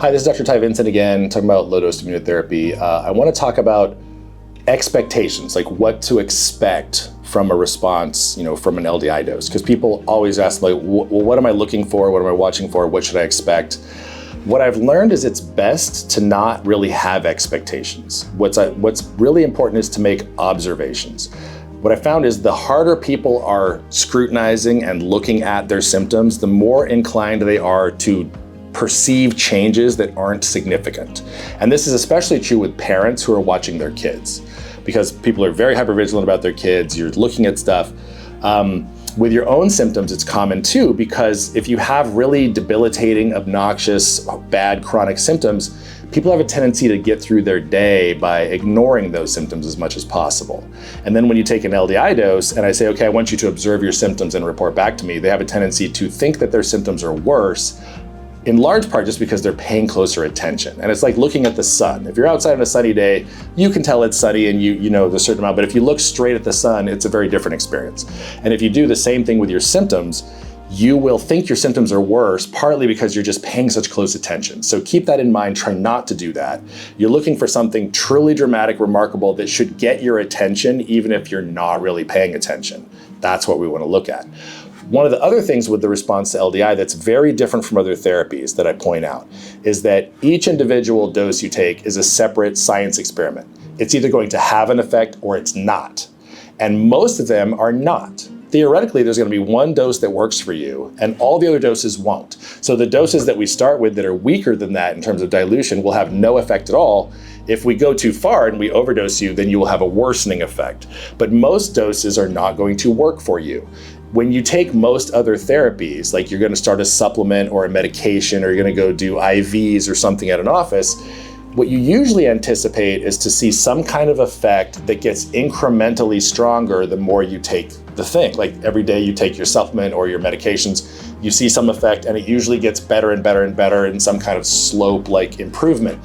Hi, this is Dr. Vincent again, talking about low-dose immunotherapy. I want to talk about expectations, like what to expect from a response, from an LDI dose. Because people always ask, like, well, what am I looking for? What am I watching for? What should I expect? What I've learned is it's best to not really have expectations. What's really important is to make observations. What I found is the harder people are scrutinizing and looking at their symptoms, the more inclined they are to perceive changes that aren't significant. And this is especially true with parents who are watching their kids, because people are very hypervigilant about their kids. You're looking at stuff. With your own symptoms, it's common too, because if you have really debilitating, obnoxious, bad chronic symptoms, people have a tendency to get through their day by ignoring those symptoms as much as possible. And then when you take an LDI dose and I say, okay, I want you to observe your symptoms and report back to me, they have a tendency to think that their symptoms are worse, in large part just because they're paying closer attention. And it's like looking at the sun. If you're outside on a sunny day, you can tell it's sunny and you know the certain amount, but if you look straight at the sun, it's a very different experience. And if you do the same thing with your symptoms, you will think your symptoms are worse, partly because you're just paying such close attention. So keep that in mind, try not to do that. You're looking for something truly dramatic, remarkable, that should get your attention, even if you're not really paying attention. That's what we want to look at. One of the other things with the response to LDI that's very different from other therapies that I point out is that each individual dose you take is a separate science experiment. It's either going to have an effect or it's not. And most of them are not. Theoretically, there's going to be one dose that works for you and all the other doses won't. So the doses that we start with that are weaker than that in terms of dilution will have no effect at all. If we go too far and we overdose you, then you will have a worsening effect. But most doses are not going to work for you. When you take most other therapies, like you're going to start a supplement or a medication, or you're going to go do IVs or something at an office, what you usually anticipate is to see some kind of effect that gets incrementally stronger the more you take the thing. Like every day you take your supplement or your medications, you see some effect and it usually gets better and better and better in some kind of slope-like improvement.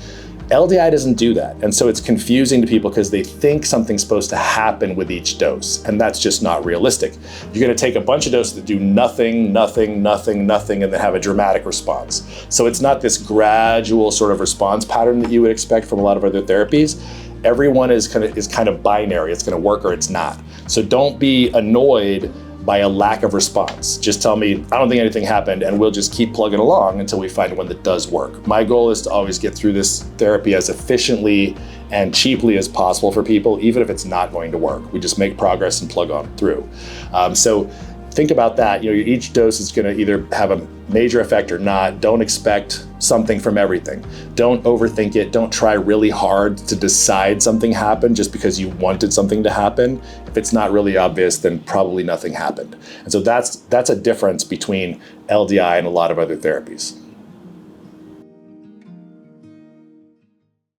LDI doesn't do that. And so it's confusing to people because they think something's supposed to happen with each dose. And that's just not realistic. You're going to take a bunch of doses that do nothing, nothing, nothing, nothing, and then have a dramatic response. So it's not this gradual sort of response pattern that you would expect from a lot of other therapies. Everyone is kind of binary. It's going to work or it's not. So don't be annoyed by a lack of response. Just tell me, I don't think anything happened, and we'll just keep plugging along until we find one that does work. My goal is to always get through this therapy as efficiently and cheaply as possible for people, even if it's not going to work. We just make progress and plug on through. So think about that. Each dose is going to either have a major effect or not. Don't expect something from everything. Don't overthink it. Don't try really hard to decide something happened just because you wanted something to happen. If it's not really obvious, then probably nothing happened. And so that's a difference between LDI and a lot of other therapies.